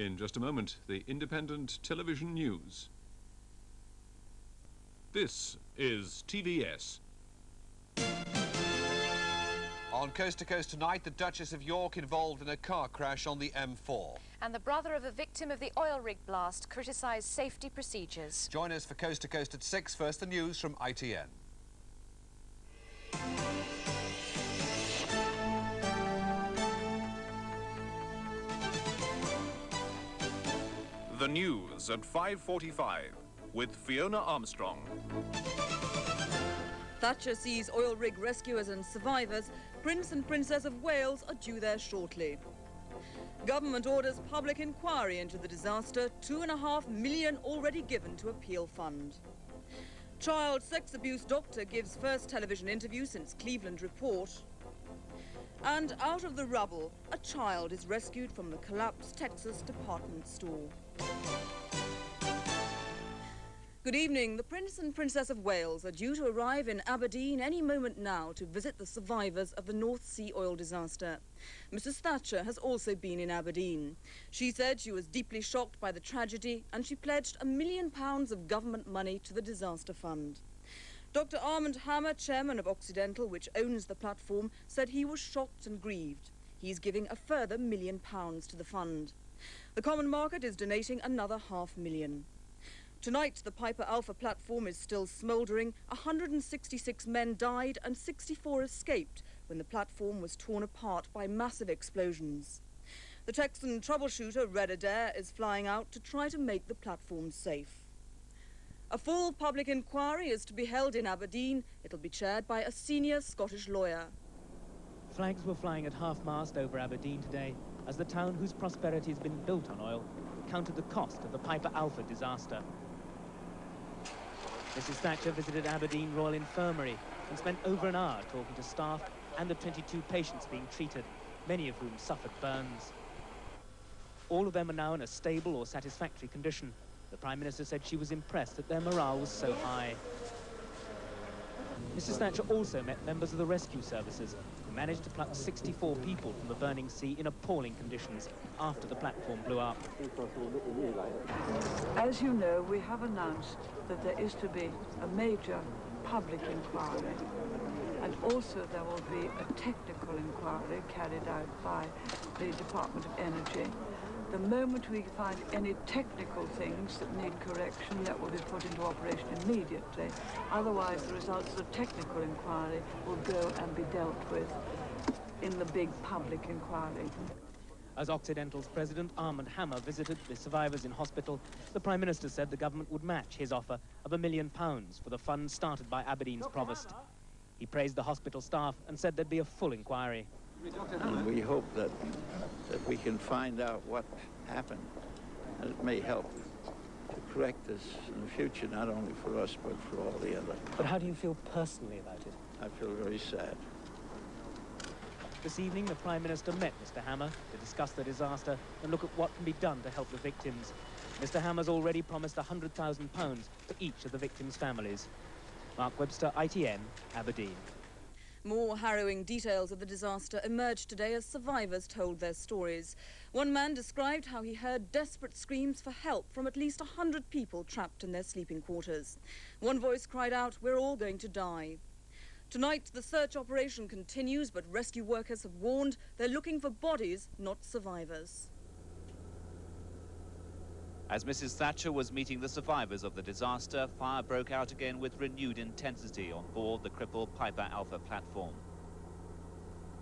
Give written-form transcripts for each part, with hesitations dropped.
In just a moment, the Independent Television News. This is TVS. On Coast to Coast tonight, the Duchess of York involved in a car crash on the M4. And the brother of a victim of the oil rig blast criticised safety procedures. Join us for Coast to Coast at 6. First, the news from ITN. The news at 5:45 with Fiona Armstrong. Thatcher sees oil rig rescuers and survivors. Prince and Princess of Wales are due there shortly. Government orders public inquiry into the disaster. $2.5 million already given to appeal fund. Child sex abuse doctor gives first television interview since Cleveland report. And out of the rubble, a child is rescued from the collapsed Texas department store. Good evening. The Prince and Princess of Wales are due to arrive in Aberdeen any moment now to visit the survivors of the North Sea oil disaster. Mrs. Thatcher has also been in Aberdeen. She said she was deeply shocked by the tragedy and she pledged £1 million of government money to the disaster fund. Dr. Armand Hammer, chairman of Occidental, which owns the platform, said he was shocked and grieved. He's giving a further £1 million to the fund. The Common Market is donating another £500,000. Tonight, the Piper Alpha platform is still smouldering. 166 men died and 64 escaped when the platform was torn apart by massive explosions. The Texan troubleshooter Red Adair is flying out to try to make the platform safe. A full public inquiry is to be held in Aberdeen. It'll be chaired by a senior Scottish lawyer. Flags were flying at half-mast over Aberdeen today as the town, whose prosperity has been built on oil, counted the cost of the Piper Alpha disaster. Mrs. Thatcher visited Aberdeen Royal Infirmary and spent over an hour talking to staff and the 22 patients being treated, many of whom suffered burns. All of them are now in a stable or satisfactory condition. The Prime Minister said she was impressed that their morale was so high. Mrs. Thatcher also met members of the rescue services who managed to pluck 64 people from the burning sea in appalling conditions after the platform blew up. As you know, we have announced that there is to be a major public inquiry, and also there will be a technical inquiry carried out by the Department of Energy. The moment we find any technical things that need correction, that will be put into operation immediately. Otherwise, the results of the technical inquiry will go and be dealt with in the big public inquiry. As Occidental's president, Armand Hammer, visited the survivors in hospital, the Prime Minister said the government would match his offer of £1 million for the fund started by Aberdeen's provost. He praised the hospital staff and said there'd be a full inquiry. And we hope that we can find out what happened, and it may help to correct this in the future, not only for us, but for all the others. But how do you feel personally about it? I feel very sad. This evening, the Prime Minister met Mr. Hammer to discuss the disaster and look at what can be done to help the victims. Mr. Hammer's already promised £100,000 for each of the victims' families. Mark Webster, ITN, Aberdeen. More harrowing details of the disaster emerged today as survivors told their stories. One man described how he heard desperate screams for help from at least 100 people trapped in their sleeping quarters. One voice cried out, "We're all going to die." Tonight, the search operation continues, but rescue workers have warned they're looking for bodies, not survivors. As Mrs. Thatcher was meeting the survivors of the disaster, fire broke out again with renewed intensity on board the crippled Piper Alpha platform.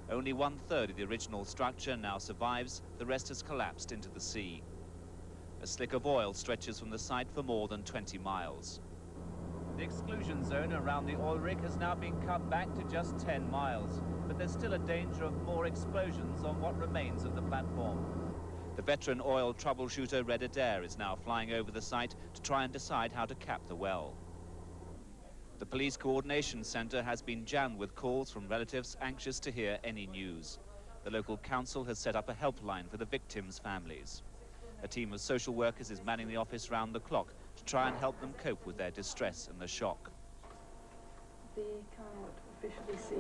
Only 1/3 of the original structure now survives, the rest has collapsed into the sea. A slick of oil stretches from the site for more than 20 miles. The exclusion zone around the oil rig has now been cut back to just 10 miles, but there's still a danger of more explosions on what remains of the platform. The veteran oil troubleshooter Red Adair is now flying over the site to try and decide how to cap the well. The police coordination centre has been jammed with calls from relatives anxious to hear any news. The local council has set up a helpline for the victims' families. A team of social workers is manning the office round the clock to try and help them cope with their distress and the shock. They can't officially say,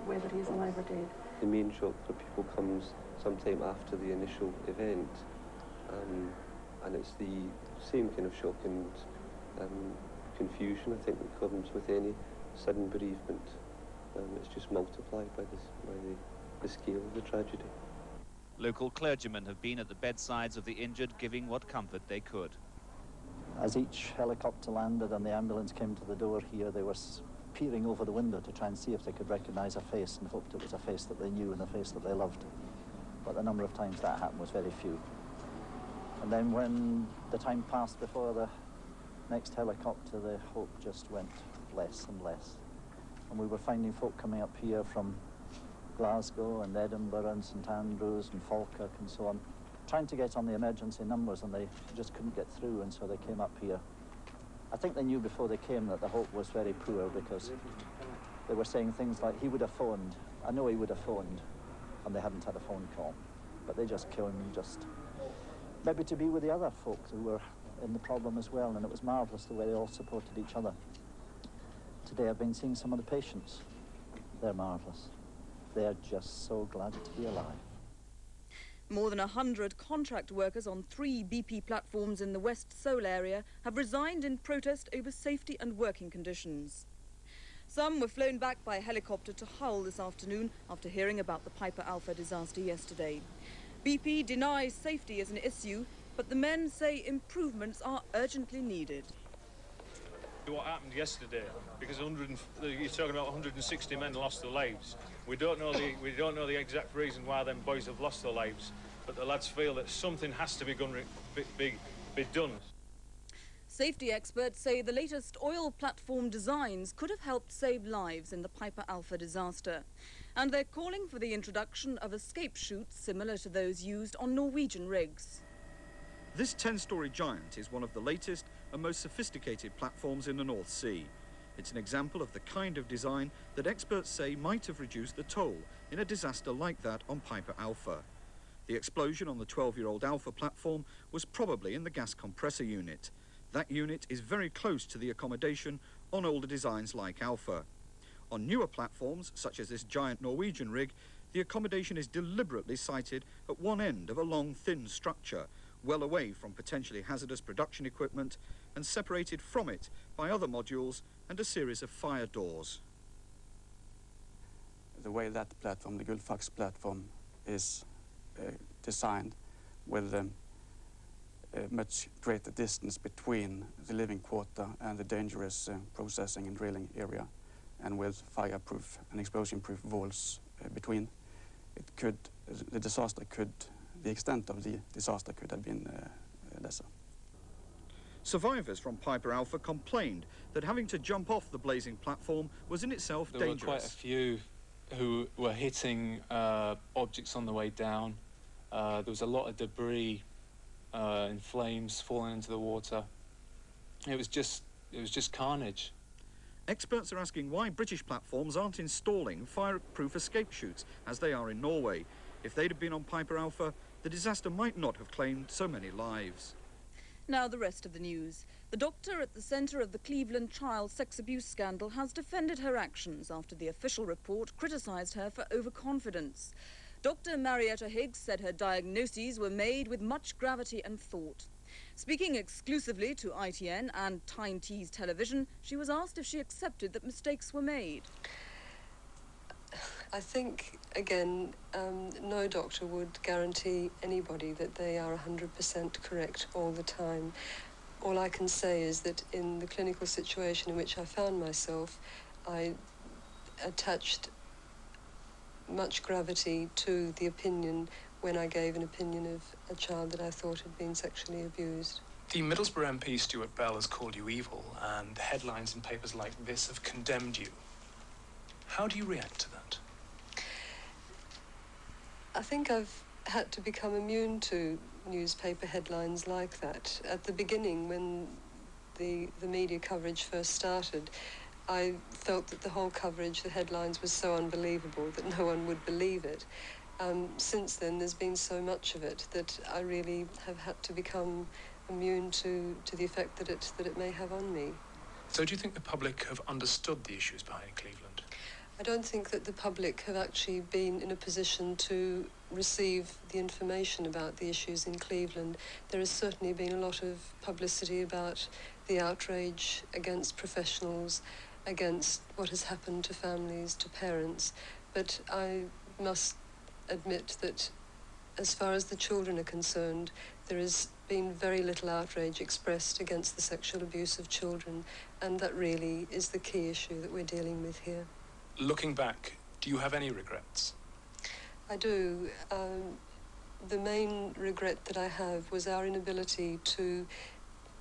whether he's alive or dead. the main shock for people comes sometime after the initial event, and it's the same kind of shock and confusion, I think, that comes with any sudden bereavement. It's just multiplied by the scale of the tragedy. Local clergymen have been at the bedsides of the injured, giving what comfort they could. As each helicopter landed and the ambulance came to the door here, they were peering over the window to try and see if they could recognise a face and hoped it was a face that they knew and a face that they loved. But the number of times that happened was very few. And then when the time passed before the next helicopter, the hope just went less and less. And we were finding folk coming up here from Glasgow and Edinburgh and St Andrews and Falkirk and so on, trying to get on the emergency numbers, and they just couldn't get through, and so they came up here. I think they knew before they came that the hope was very poor, because they were saying things like, he would have phoned, I know he would have phoned, and they hadn't had a phone call. But they just came just maybe to be with the other folk who were in the problem as well, and it was marvellous the way they all supported each other. Today I've been seeing some of the patients. They're marvellous. They're just so glad to be alive. More than 100 contract workers on 3 BP platforms in the West Seoul area have resigned in protest over safety and working conditions. Some were flown back by helicopter to Hull this afternoon after hearing about the Piper Alpha disaster yesterday. BP denies safety as an issue, but the men say improvements are urgently needed. What happened yesterday, because you're talking about 160 men lost their lives. We don't know the exact reason why them boys have lost their lives, but the lads feel that something has to be done. Safety experts say the latest oil platform designs could have helped save lives in the Piper Alpha disaster, and they're calling for the introduction of escape chutes similar to those used on Norwegian rigs. This 10-storey giant is one of the latest and most sophisticated platforms in the North Sea. It's an example of the kind of design that experts say might have reduced the toll in a disaster like that on Piper Alpha. The explosion on the 12-year-old Alpha platform was probably in the gas compressor unit. That unit is very close to the accommodation on older designs like Alpha. On newer platforms, such as this giant Norwegian rig, the accommodation is deliberately sited at one end of a long, thin structure, well away from potentially hazardous production equipment and separated from it by other modules and a series of fire doors. The way that platform, the Gullfax platform, is designed with a much greater distance between the living quarter and the dangerous processing and drilling area, and with fireproof and explosion-proof walls between, the extent of the disaster could have been lesser. Survivors from Piper Alpha complained that having to jump off the blazing platform was in itself dangerous. There were quite a few who were hitting objects on the way down. There was a lot of debris in flames falling into the water. It was just carnage. Experts are asking why British platforms aren't installing fireproof escape chutes as they are in Norway. If they'd have been on Piper Alpha, the disaster might not have claimed so many lives. Now the rest of the news. The doctor at the centre of the Cleveland child sex abuse scandal has defended her actions after the official report criticised her for overconfidence. Dr. Marietta Higgs said her diagnoses were made with much gravity and thought. Speaking exclusively to ITN and Tyne Tees television, she was asked if she accepted that mistakes were made. I think, again, no doctor would guarantee anybody that they are 100% correct all the time. All I can say is that in the clinical situation in which I found myself, I attached much gravity to the opinion when I gave an opinion of a child that I thought had been sexually abused. The Middlesbrough MP, Stuart Bell, has called you evil, and headlines in papers like this have condemned you. How do you react to that? I think I've had to become immune to newspaper headlines like that. At the beginning, when the media coverage first started, I felt that the whole coverage, the headlines, was so unbelievable that no one would believe it. Since then, there's been so much of it that I really have had to become immune to the effect that it may have on me. So do you think the public have understood the issues behind Cleveland? I don't think that the public have actually been in a position to receive the information about the issues in Cleveland. There has certainly been a lot of publicity about the outrage against professionals, against what has happened to families, to parents. But I must admit that as far as the children are concerned, there has been very little outrage expressed against the sexual abuse of children, and that really is the key issue that we're dealing with here. Looking back, do you have any regrets? I do. The main regret that I have was our inability to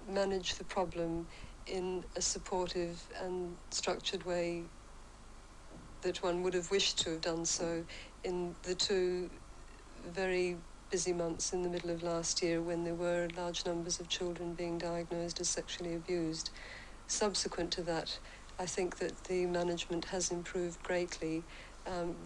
manage the problem in a supportive and structured way that one would have wished to have done so in the 2 very busy months in the middle of last year when there were large numbers of children being diagnosed as sexually abused. Subsequent to that, I think that the management has improved greatly,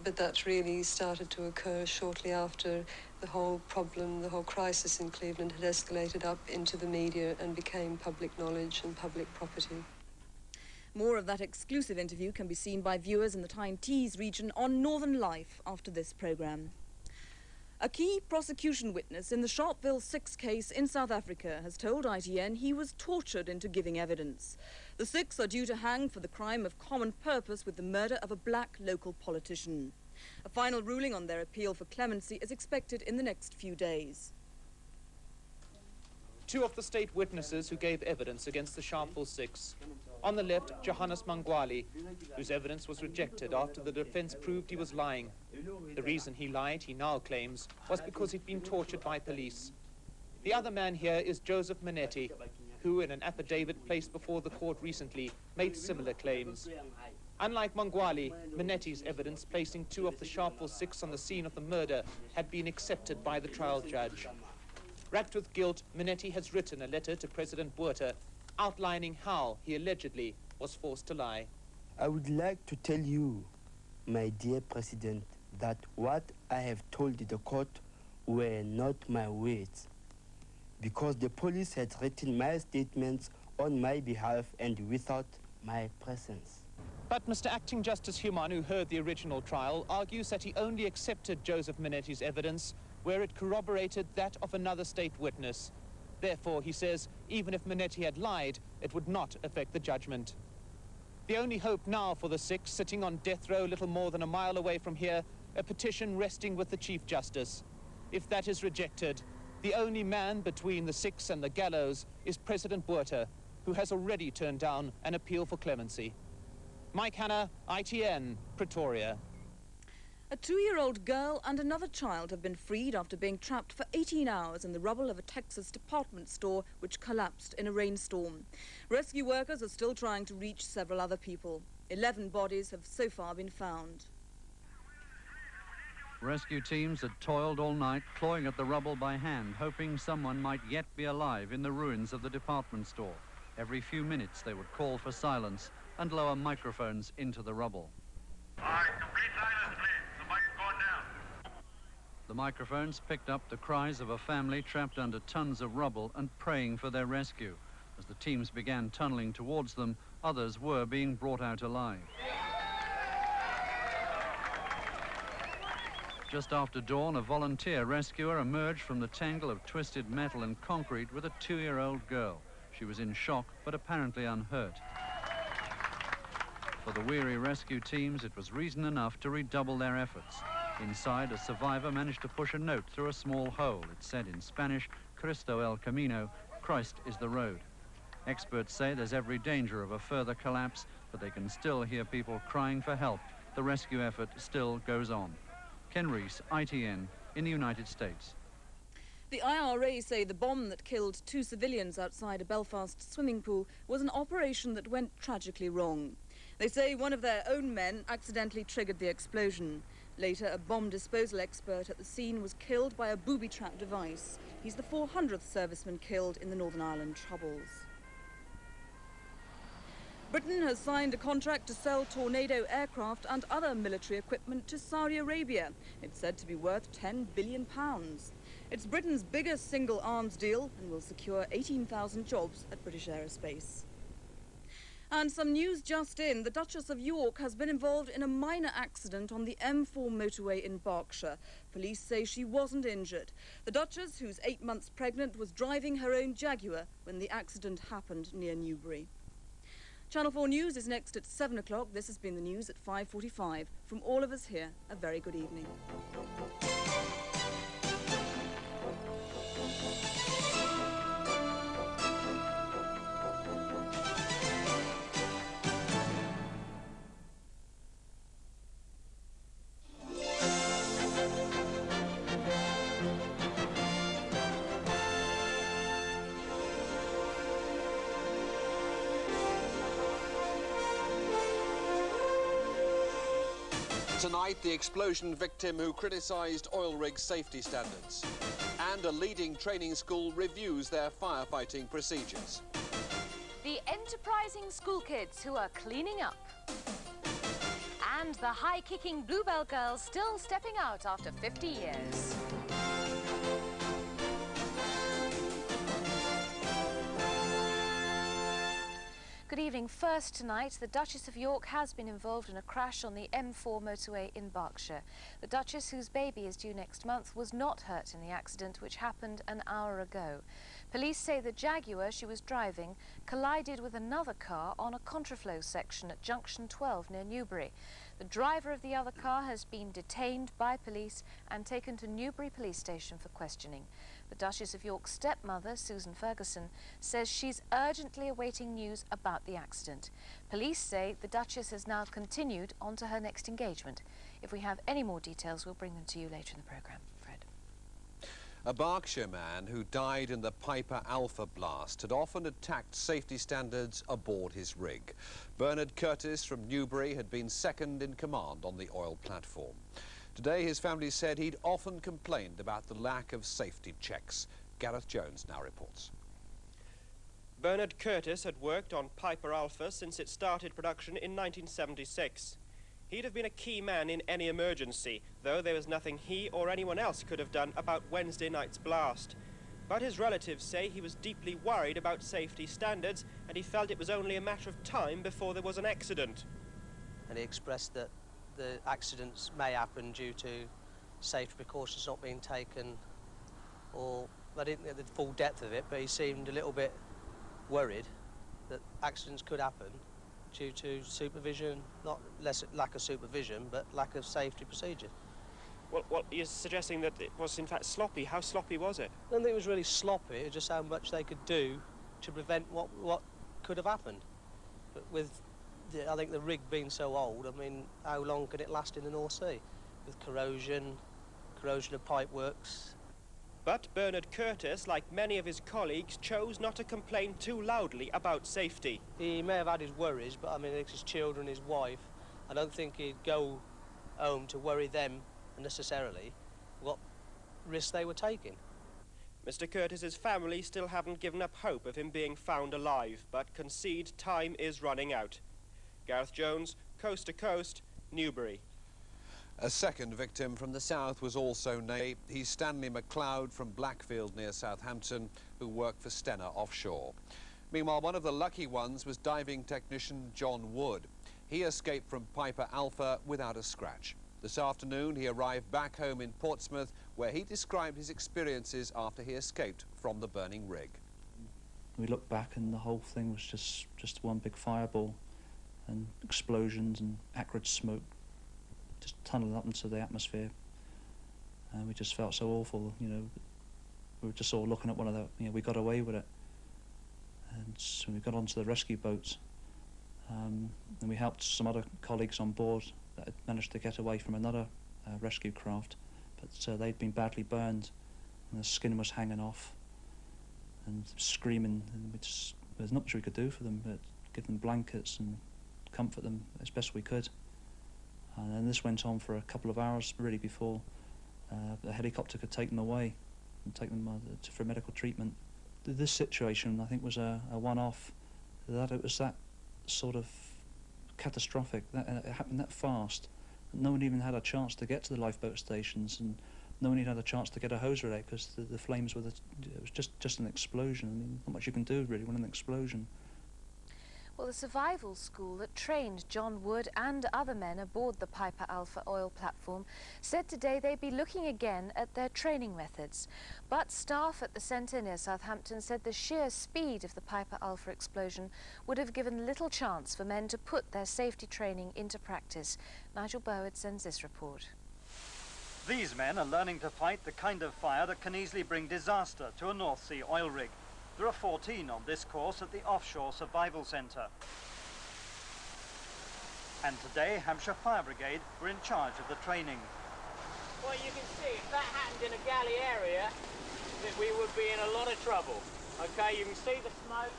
but that really started to occur shortly after the whole problem, the whole crisis in Cleveland had escalated up into the media and became public knowledge and public property. More of that exclusive interview can be seen by viewers in the Tyne Tees region on Northern Life after this programme. A key prosecution witness in the Sharpeville 6 case in South Africa has told ITN he was tortured into giving evidence. The 6 are due to hang for the crime of common purpose with the murder of a black local politician. A final ruling on their appeal for clemency is expected in the next few days. 2 of the state witnesses who gave evidence against the Sharpeville 6. On the left, Johannes Mangwali, whose evidence was rejected after the defense proved he was lying. The reason he lied, he now claims, was because he'd been tortured by police. The other man here is Joseph Minetti, who, in an affidavit placed before the court recently, made similar claims. Unlike Mangwali, Minetti's evidence placing 2 of the Sharpeville 6 on the scene of the murder had been accepted by the trial judge. Racked with guilt, Minetti has written a letter to President Botha outlining how he allegedly was forced to lie. I would like to tell you, my dear President, that what I have told the court were not my words, because the police had written my statements on my behalf and without my presence. But Mr. Acting Justice Human, who heard the original trial, argues that he only accepted Joseph Minetti's evidence where it corroborated that of another state witness. Therefore, he says, even if Minetti had lied, it would not affect the judgment. The only hope now for the 6 sitting on death row little more than a mile away from here, a petition resting with the Chief Justice. If that is rejected, the only man between the 6 and the gallows is President Botha, who has already turned down an appeal for clemency. Mike Hanna, ITN, Pretoria. A 2-year-old girl and another child have been freed after being trapped for 18 hours in the rubble of a Texas department store which collapsed in a rainstorm. Rescue workers are still trying to reach several other people. 11 bodies have so far been found. Rescue teams had toiled all night, clawing at the rubble by hand, hoping someone might yet be alive in the ruins of the department store. Every few minutes they would call for silence and lower microphones into the rubble. All right, complete silence, please. Somebody's going down. The microphones picked up the cries of a family trapped under tons of rubble and praying for their rescue. As the teams began tunneling towards them, others were being brought out alive. Just after dawn, a volunteer rescuer emerged from the tangle of twisted metal and concrete with a 2-year-old girl. She was in shock, but apparently unhurt. For the weary rescue teams, it was reason enough to redouble their efforts. Inside, a survivor managed to push a note through a small hole. It said in Spanish, Cristo el Camino, Christ is the road. Experts say there's every danger of a further collapse, but they can still hear people crying for help. The rescue effort still goes on. Ken Rees, ITN, in the United States. The IRA say the bomb that killed 2 civilians outside a Belfast swimming pool was an operation that went tragically wrong. They say one of their own men accidentally triggered the explosion. Later, a bomb disposal expert at the scene was killed by a booby trap device. He's the 400th serviceman killed in the Northern Ireland Troubles. Britain has signed a contract to sell Tornado aircraft and other military equipment to Saudi Arabia. It's said to be worth £10 billion. It's Britain's biggest single arms deal and will secure 18,000 jobs at British Aerospace. And some news just in. The Duchess of York has been involved in a minor accident on the M4 motorway in Berkshire. Police say she wasn't injured. The Duchess, who's 8 months pregnant, was driving her own Jaguar when the accident happened near Newbury. Channel 4 News is next at 7 o'clock. This has been the news at 5:45. From all of us here, a very good evening. Tonight, the explosion victim who criticised oil rig safety standards. And a leading training school reviews their firefighting procedures. The enterprising school kids who are cleaning up. And the high-kicking Bluebell girls still stepping out after 50 years. Good evening. First tonight, the Duchess of York has been involved in a crash on the M4 motorway in Berkshire. The Duchess, whose baby is due next month, was not hurt in the accident, which happened an hour ago. Police say the Jaguar she was driving collided with another car on a contraflow section at junction 12 near Newbury. The driver of the other car has been detained by police and taken to Newbury Police Station for questioning. The Duchess of York's stepmother, Susan Ferguson, says she's urgently awaiting news about the accident. Police say the Duchess has now continued on to her next engagement. If we have any more details, we'll bring them to you later in the programme. Fred. A Berkshire man who died in the Piper Alpha blast had often attacked safety standards aboard his rig. Bernard Curtis from Newbury had been second in command on the oil platform. Today, his family said he'd often complained about the lack of safety checks. Gareth Jones now reports. Bernard Curtis had worked on Piper Alpha since it started production in 1976. He'd have been a key man in any emergency, though there was nothing he or anyone else could have done about Wednesday night's blast. But his relatives say he was deeply worried about safety standards, and he felt it was only a matter of time before there was an accident. And he expressed that the accidents may happen due to safety precautions not being taken, or I didn't get the full depth of it, but he seemed a little bit worried that accidents could happen due to supervision, not less lack of supervision, but lack of safety procedure. Well, you're suggesting that it was in fact sloppy. How sloppy was it? I don't think it was really sloppy, it was just how much they could do to prevent what could have happened. But with I think the rig being so old, I mean, how long can it last in the North Sea? With corrosion of pipeworks. But Bernard Curtis, like many of his colleagues, chose not to complain too loudly about safety. He may have had his worries, but I mean, it's his children, his wife. I don't think he'd go home to worry them unnecessarily what risks they were taking. Mr. Curtis's family still haven't given up hope of him being found alive, but concede time is running out. Gareth Jones, Coast to Coast, Newbury. A second victim from the south was also named. He's Stanley MacLeod from Blackfield near Southampton, who worked for Stena offshore. Meanwhile, one of the lucky ones was diving technician John Wood. He escaped from Piper Alpha without a scratch. This afternoon, he arrived back home in Portsmouth, where he described his experiences after he escaped from the burning rig. We looked back and the whole thing was just one big fireball, and explosions and acrid smoke just tunneling up into the atmosphere. And we just felt so awful, you know. We were just all looking at one another, you know, we got away with it. And so we got onto the rescue boats. And we helped some other colleagues on board that had managed to get away from another rescue craft. But they'd been badly burned and the skin was hanging off and screaming. And there's not much we could do for them, but give them blankets and comfort them as best we could. And then this went on for a couple of hours really before the helicopter could take them away and take them for medical treatment. This situation, I think, was a one-off, that it was that sort of catastrophic, that it happened that fast. No one even had a chance to get to the lifeboat stations, and no one even had a chance to get a hose relay because the flames were, it was just an explosion. I mean, not much you can do really when an explosion. Well, the survival school that trained John Wood and other men aboard the Piper Alpha oil platform said today they'd be looking again at their training methods. But staff at the centre near Southampton said the sheer speed of the Piper Alpha explosion would have given little chance for men to put their safety training into practice. Nigel Burwood sends this report. These men are learning to fight the kind of fire that can easily bring disaster to a North Sea oil rig. There are 14 on this course at the Offshore Survival Centre. And today, Hampshire Fire Brigade were in charge of the training. Well, you can see, if that happened in a galley area, that we would be in a lot of trouble. Okay, you can see the smoke.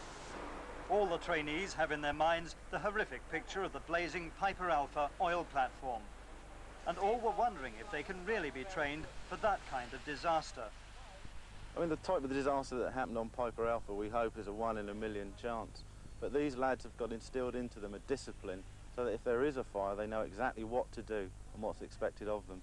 All the trainees have in their minds the horrific picture of the blazing Piper Alpha oil platform. And all were wondering if they can really be trained for that kind of disaster. I mean, the type of disaster that happened on Piper Alpha, we hope, is a 1 in a million chance. But these lads have got instilled into them a discipline so that if there is a fire, they know exactly what to do and what's expected of them.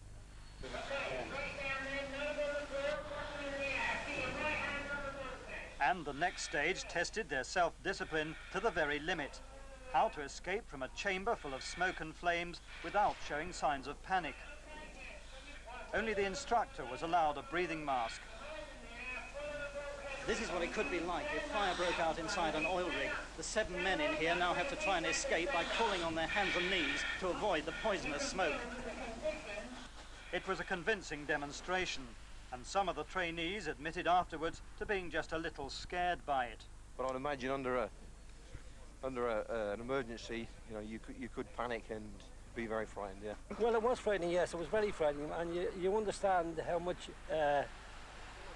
And the next stage tested their self-discipline to the very limit. How to escape from a chamber full of smoke and flames without showing signs of panic. Only the instructor was allowed a breathing mask. This is what it could be like if fire broke out inside an oil rig. The 7 men in here now have to try and escape by crawling on their hands and knees to avoid the poisonous smoke. It was a convincing demonstration, and some of the trainees admitted afterwards to being just a little scared by it. But I'd imagine under an emergency, you know, you could panic and be very frightened, yeah. Well, it was frightening, yes, it was very frightening, and you understand how much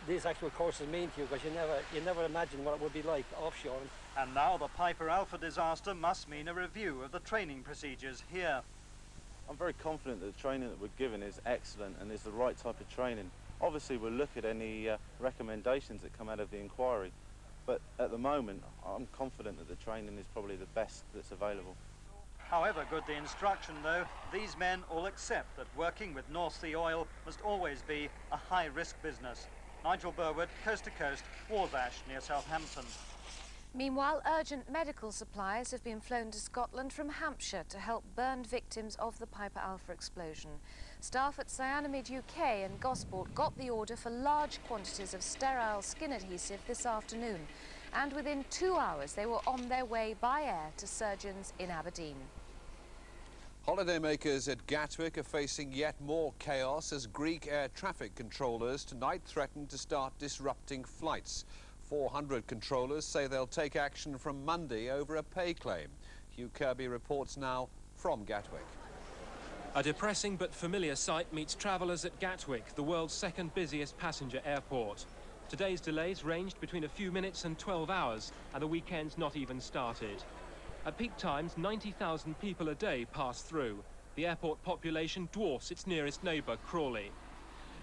these actual courses mean to you, because you never imagine what it would be like offshore. And now the Piper Alpha disaster must mean a review of the training procedures here. I'm very confident that the training that we're given is excellent and is the right type of training. Obviously, we'll look at any recommendations that come out of the inquiry, but at the moment, I'm confident that the training is probably the best that's available. However good the instruction, though, these men all accept that working with North Sea oil must always be a high-risk business. Nigel Burwood, Coast to Coast, Warsash near Southampton. Meanwhile, urgent medical supplies have been flown to Scotland from Hampshire to help burned victims of the Piper Alpha explosion. Staff at Cyanamid UK and Gosport got the order for large quantities of sterile skin adhesive this afternoon, and within 2 hours they were on their way by air to surgeons in Aberdeen. Holidaymakers at Gatwick are facing yet more chaos as Greek air traffic controllers tonight threaten to start disrupting flights. 400 controllers say they'll take action from Monday over a pay claim. Hugh Kirby reports now from Gatwick. A depressing but familiar sight meets travellers at Gatwick, the world's second busiest passenger airport. Today's delays ranged between a few minutes and 12 hours, and the weekend's not even started. At peak times, 90,000 people a day pass through. The airport population dwarfs its nearest neighbour, Crawley.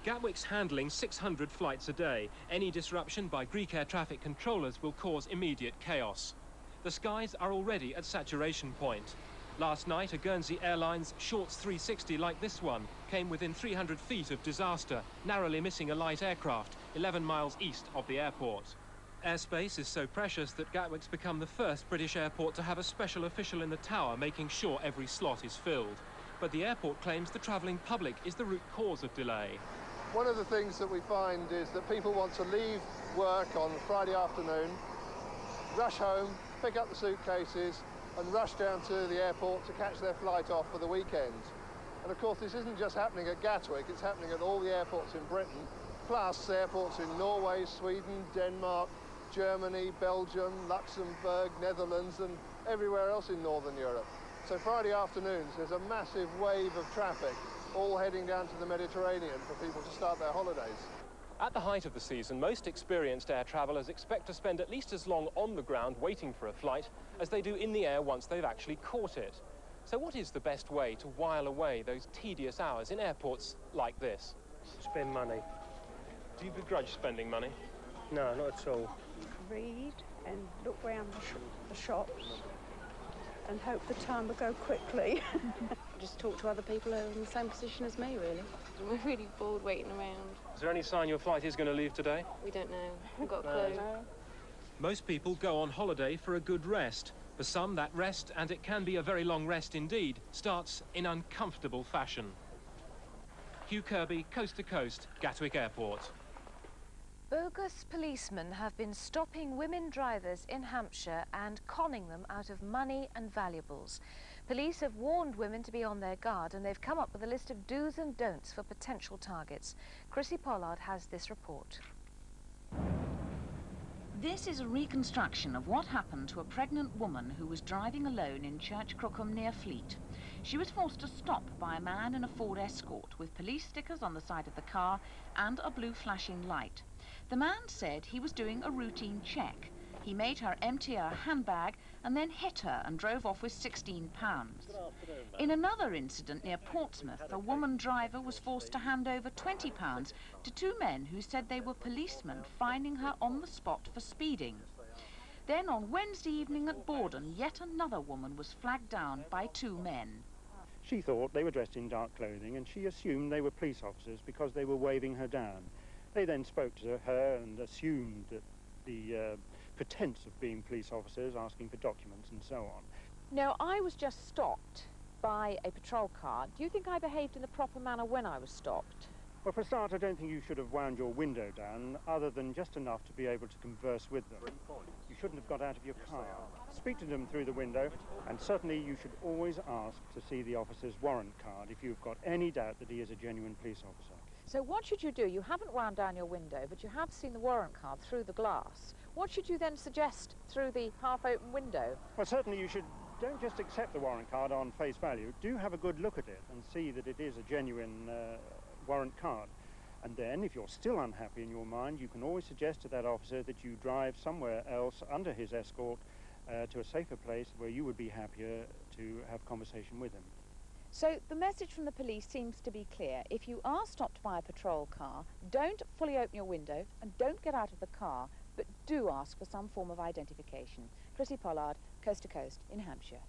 Gatwick's handling 600 flights a day. Any disruption by Greek air traffic controllers will cause immediate chaos. The skies are already at saturation point. Last night, a Guernsey Airlines Shorts 360 like this one came within 300 feet of disaster, narrowly missing a light aircraft 11 miles east of the airport. Airspace is so precious that Gatwick's become the first British airport to have a special official in the tower making sure every slot is filled. But the airport claims the travelling public is the root cause of delay. One of the things that we find is that people want to leave work on Friday afternoon, rush home, pick up the suitcases and rush down to the airport to catch their flight off for the weekend. And of course this isn't just happening at Gatwick, it's happening at all the airports in Britain, plus airports in Norway, Sweden, Denmark, Germany, Belgium, Luxembourg, Netherlands and everywhere else in Northern Europe. So Friday afternoons there's a massive wave of traffic all heading down to the Mediterranean for people to start their holidays. At the height of the season, most experienced air travellers expect to spend at least as long on the ground waiting for a flight as they do in the air once they've actually caught it. So what is the best way to while away those tedious hours in airports like this? Spend money. Do you begrudge spending money? No, not at all. Read and look round the shops and hope the time will go quickly. Just talk to other people who are in the same position as me, really. We're really bored waiting around. Is there any sign your flight is going to leave today? We don't know. We've got a clue. Most people go on holiday for a good rest, For some, that rest, and it can be a very long rest indeed, starts in uncomfortable fashion. Hugh Kirby, Coast to Coast, Gatwick Airport. Bogus policemen have been stopping women drivers in Hampshire and conning them out of money and valuables. Police have warned women to be on their guard, and they've come up with a list of do's and don'ts for potential targets. Chrissy Pollard has this report. This is a reconstruction of what happened to a pregnant woman who was driving alone in Church Crookham near Fleet. She was forced to stop by a man in a Ford Escort with police stickers on the side of the car and a blue flashing light. The man said he was doing a routine check. He made her empty her handbag and then hit her and drove off with £16. In another incident near Portsmouth, a woman driver was forced to hand over £20 to two men who said they were policemen, fining her on the spot for speeding. Then on Wednesday evening at Borden, yet another woman was flagged down by two men. She thought they were dressed in dark clothing, and she assumed they were police officers because they were waving her down. They then spoke to her and assumed that the pretense of being police officers, asking for documents and so on. No, I was just stopped by a patrol car. Do you think I behaved in the proper manner when I was stopped? Well, for a start, I don't think you should have wound your window down, other than just enough to be able to converse with them. You shouldn't have got out of your car. Speak to them through the window, and certainly you should always ask to see the officer's warrant card if you've got any doubt that he is a genuine police officer. So what should you do? You haven't wound down your window, but you have seen the warrant card through the glass. What should you then suggest through the half-open window? Well, certainly you should don't just accept the warrant card on face value. Do have a good look at it and see that it is a genuine warrant card. And then, if you're still unhappy in your mind, you can always suggest to that officer that you drive somewhere else under his escort to a safer place where you would be happier to have conversation with him. So the message from the police seems to be clear. If you are stopped by a patrol car, don't fully open your window and don't get out of the car, but do ask for some form of identification. Chrissy Pollard, Coast to Coast in Hampshire.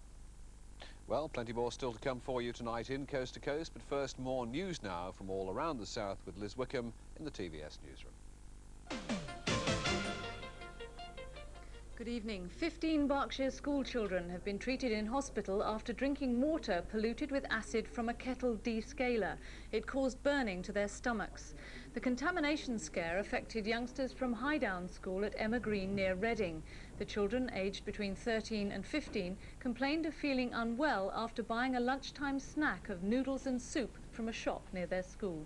Well, plenty more still to come for you tonight in Coast to Coast, but first more news now from all around the south with Liz Wickham in the TVS newsroom. Good evening. 15 Berkshire school children have been treated in hospital after drinking water polluted with acid from a kettle descaler. It caused burning to their stomachs. The contamination scare affected youngsters from Highdown School at Emma Green near Reading. The children, aged between 13 and 15, complained of feeling unwell after buying a lunchtime snack of noodles and soup from a shop near their school.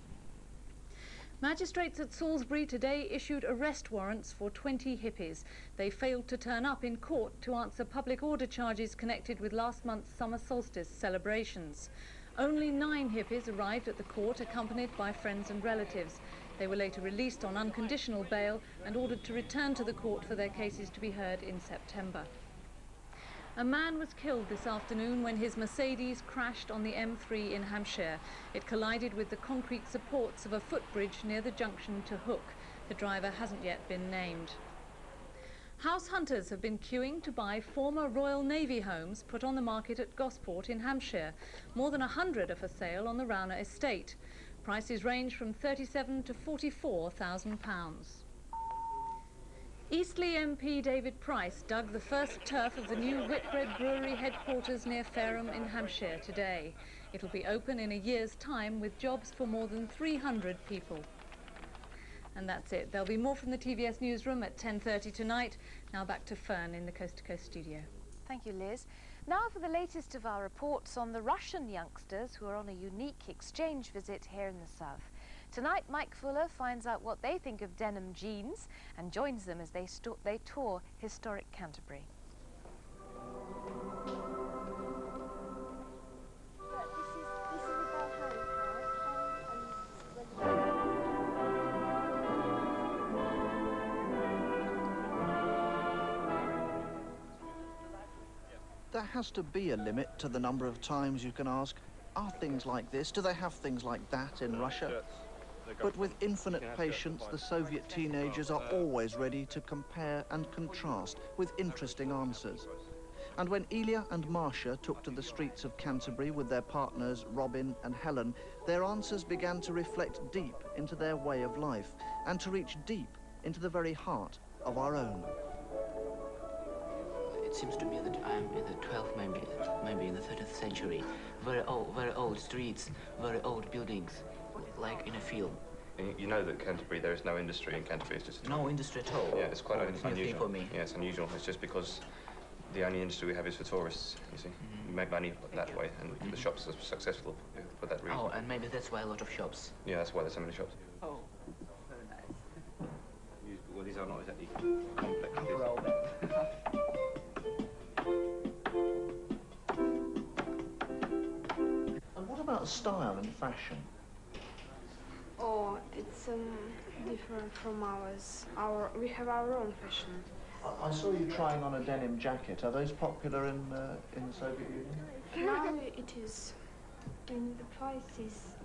Magistrates at Salisbury today issued arrest warrants for 20 hippies. They failed to turn up in court to answer public order charges connected with last month's summer solstice celebrations. Only 9 hippies arrived at the court accompanied by friends and relatives. They were later released on unconditional bail and ordered to return to the court for their cases to be heard in September. A man was killed this afternoon when his Mercedes crashed on the M3 in Hampshire. It collided with the concrete supports of a footbridge near the junction to Hook. The driver hasn't yet been named. House hunters have been queuing to buy former Royal Navy homes put on the market at Gosport in Hampshire. More than 100 are for sale on the Rowner estate. Prices range from £37,000 to £44,000. Eastleigh MP David Price dug the first turf of the new Whitbread Brewery headquarters near Fareham in Hampshire today. It'll be open in a year's time with jobs for more than 300 people. And that's it. There'll be more from the TVS newsroom at 10:30 tonight. Now back to Fern in the Coast to Coast studio. Thank you, Liz. Now for the latest of our reports on the Russian youngsters who are on a unique exchange visit here in the south. Tonight, Mike Fuller finds out what they think of denim jeans and joins them as they tour historic Canterbury. There has to be a limit to the number of times you can ask, are things like this, do they have things like that in Russia? But with infinite patience, the Soviet teenagers are always ready to compare and contrast with interesting answers. And when Ilya and Marcia took to the streets of Canterbury with their partners Robin and Helen, their answers began to reflect deep into their way of life and to reach deep into the very heart of our own. It seems to me that I'm in the 12th, maybe in the 13th century. Very old streets, very old buildings, like in a film. And you know that Canterbury, there is no industry in Canterbury. It's just no industry at all. Yeah, it's quite it's unusual. New thing for me. Yeah, it's unusual. It's just because the only industry we have is for tourists. You see, we make money that way, and the shops are successful for that reason. Oh, and maybe that's why a lot of shops. Yeah, that's why there's so many shops. Oh, very nice. Well, these are not exactly complex. And what about style and fashion? Oh, it's different from ours. We have our own fashion. I saw you trying on a denim jacket. Are those popular in the Soviet Union? Now it is. In the prices,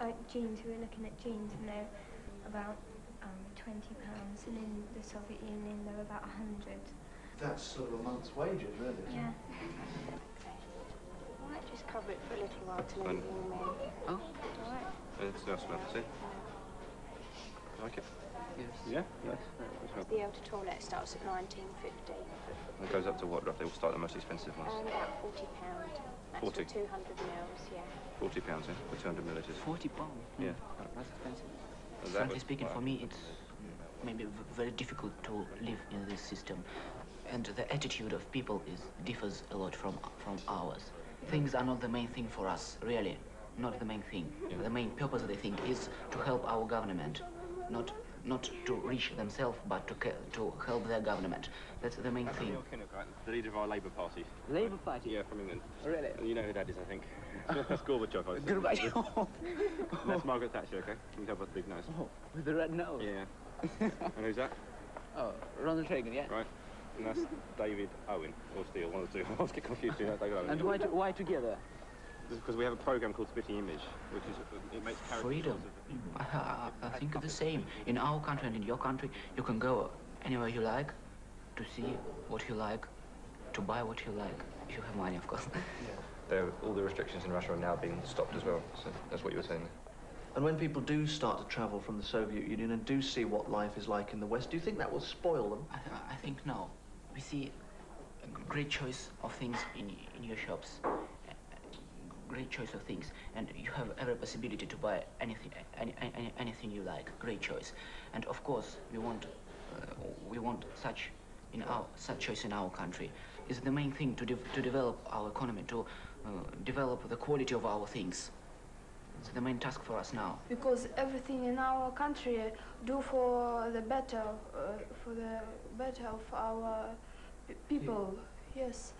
like jeans, we were looking at jeans and they're about £20, and in the Soviet Union they're about 100. That's sort of a month's wages, really. Yeah. I might just cover it for a little while to let it warm in. Oh. All right. It's nice smell to see. Like it? Yes. Yeah? Nice. The outer toilet starts at £19.50. It goes up to what, roughly? We'll start the most expensive ones. About £40. That's 40? for 200 mils, yeah. £40, yeah, for 200 millilitres. £40? Yeah. That's expensive. Frankly speaking, for me, it's maybe very difficult to live in this system. And the attitude of people differs a lot from ours. Things are not the main thing for us, really. Not the main thing. Yeah. The main purpose, I think, is to help our government. Not to reach themselves, but to help their government. That's the main thing. The leader of our Labour Party. Labour Party? Yeah, from England. Really? You know who that is, I think. That's Gorbachev, I think. Gorbachev. That's Margaret Thatcher, okay? You can tell by the big nose. Oh, with the red nose? Yeah. And who's that? Oh, Ronald Reagan, yeah. Right. And that's David Owen, or Steele, one of the two. I always get confused between David Owen. And why together? Because we have a program called Spitting Image, which is, it makes freedom. I think the same. In our country and in your country, you can go anywhere you like, to see what you like, to buy what you like, if you have money, of course. All the restrictions in Russia are now being stopped as well, so that's what you were saying. And when people do start to travel from the Soviet Union and do see what life is like in the West, do you think that will spoil them? I think no. We see a great choice of things in your shops. Great choice of things, and you have every possibility to buy anything like. Great choice, and of course we want such choice in our country. Is the main thing to develop our economy, to develop the quality of our things. It's the main task for us now. Because everything in our country do for the better of our people. Yes,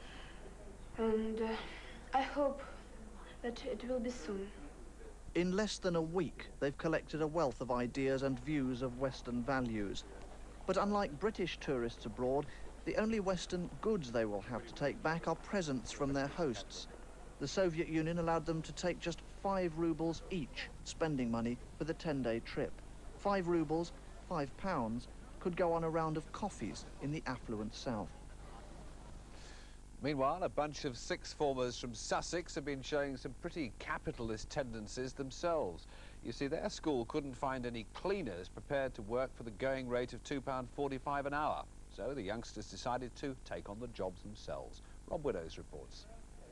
and I hope that it will be soon. In less than a week, they've collected a wealth of ideas and views of Western values. But unlike British tourists abroad, the only Western goods they will have to take back are presents from their hosts. The Soviet Union allowed them to take just 5 rubles each, spending money for the 10-day trip. 5 rubles, £5, could go on a round of coffees in the affluent south. Meanwhile, a bunch of sixth formers from Sussex have been showing some pretty capitalist tendencies themselves. You see, their school couldn't find any cleaners prepared to work for the going rate of £2.45 an hour. So the youngsters decided to take on the jobs themselves. Rob Widows reports.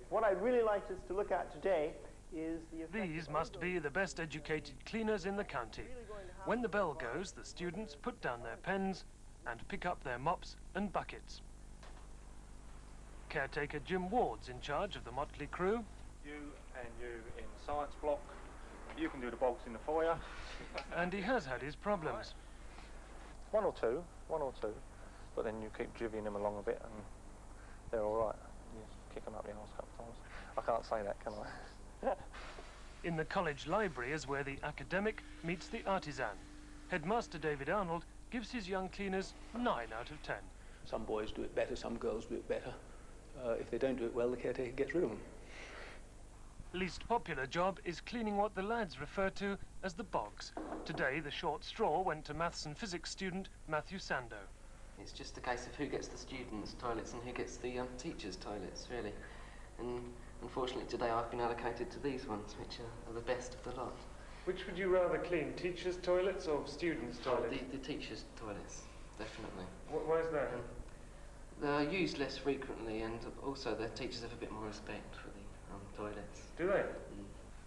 What I'd really like us to look at today is These must be the best educated cleaners in the county. When the bell goes, the students put down their pens and pick up their mops and buckets. Caretaker Jim Ward's in charge of the motley crew. You and you in science block. You can do the bolts in the foyer. And he has had his problems. One or two. But then you keep jivvying them along a bit and they're all right. You kick them up the arse a couple of times. I can't say that, can I? In the college library is where the academic meets the artisan. Headmaster David Arnold gives his young cleaners 9 out of 10. Some boys do it better, some girls do it better. If they don't do it well, the caretaker gets rid of them. Least popular job is cleaning what the lads refer to as the bogs. Today, the short straw went to maths and physics student Matthew Sando. It's just a case of who gets the students' toilets and who gets the teachers' toilets, really. And unfortunately today I've been allocated to these ones, which are the best of the lot. Which would you rather clean, teachers' toilets or students' toilets? The teachers' toilets, definitely. Why is that? They're used less frequently, and also the teachers have a bit more respect for the toilets. Do they?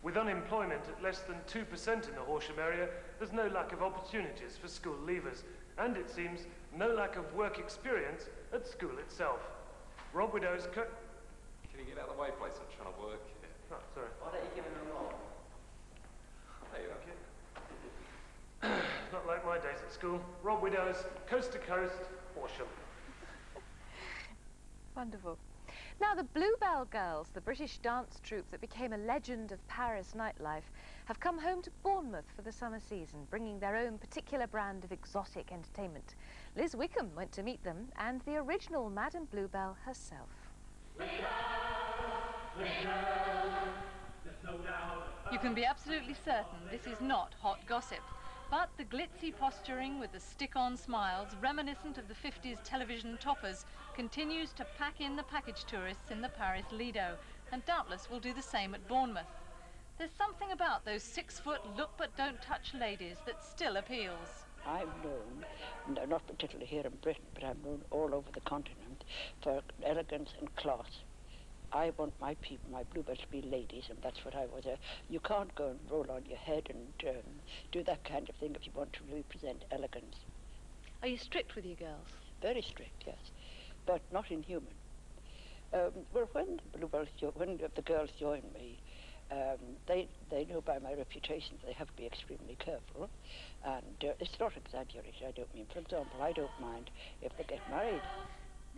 With unemployment at less than 2% in the Horsham area, there's no lack of opportunities for school leavers, and it seems no lack of work experience at school itself. Rob Widow's Can you get out of the way, please? I'm trying to work here. Oh, sorry. Why don't you give him a roll? There you go. It's not like my days at school. Rob Widow's, coast to coast, Horsham. Wonderful. Now, the Bluebell Girls, the British dance troupe that became a legend of Paris nightlife, have come home to Bournemouth for the summer season, bringing their own particular brand of exotic entertainment. Liz Wickham went to meet them, and the original Madame Bluebell herself. You can be absolutely certain this is not hot gossip. But the glitzy posturing with the stick-on smiles, reminiscent of the 50s television toppers, continues to pack in the package tourists in the Paris Lido, and doubtless will do the same at Bournemouth. There's something about those 6-foot look-but-don't-touch ladies that still appeals. I'm known, no, not particularly here in Britain, but I'm known all over the continent for elegance and class. I want my people, my Bluebells, to be ladies, and that's what I was. You can't go and roll on your head and do that kind of thing if you want to represent elegance. Are you strict with your girls? Very strict, yes, but not inhuman. Well, when the Bluebells, when the girls join me, they know by my reputation that they have to be extremely careful, and it's not exaggerated, I don't mean. For example, I don't mind if they get married.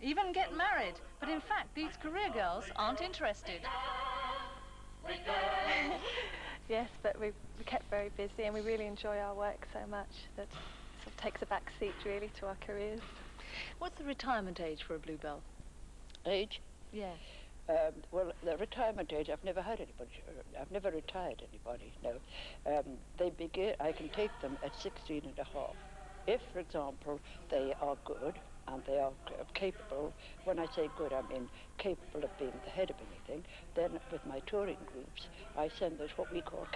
Even get married, but in fact these career girls aren't interested. Yes, but we kept very busy and we really enjoy our work so much that it sort of takes a back seat really to our careers. What's the retirement age for a Bluebell? Age? Yeah. Well, the retirement age, I've never had anybody, I've never retired anybody, no. They begin, I can take them at 16 and a half. If, for example, they are good, and they are capable, when I say good, I mean capable of being the head of anything, then with my touring groups, I send those what we call